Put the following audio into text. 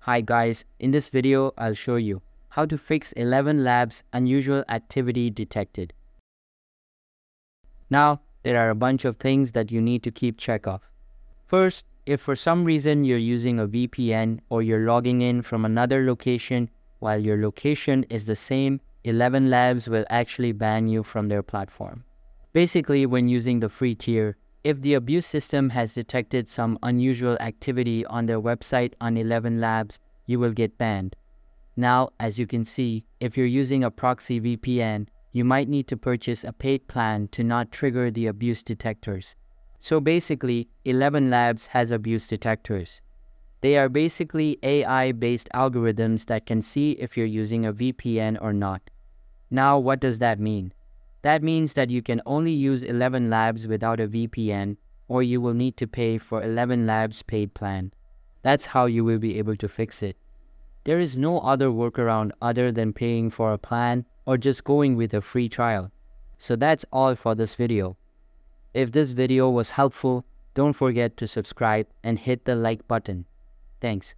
Hi guys, in this video I'll show you how to fix Elevenlabs unusual activity detected. Now there are a bunch of things that you need to keep track of. First, if for some reason you're using a VPN or you're logging in from another location while your location is the same, Elevenlabs will actually ban you from their platform. Basically, when using the free tier, if the abuse system has detected some unusual activity on their website on Elevenlabs, you will get banned. Now, as you can see, if you're using a proxy VPN, you might need to purchase a paid plan to not trigger the abuse detectors. So basically, Elevenlabs has abuse detectors. They are basically AI-based algorithms that can see if you're using a VPN or not. Now, what does that mean? That means that you can only use Elevenlabs without a VPN, or you will need to pay for Elevenlabs paid plan. That's how you will be able to fix it. There is no other workaround other than paying for a plan or just going with a free trial. So that's all for this video. If this video was helpful, don't forget to subscribe and hit the like button. Thanks.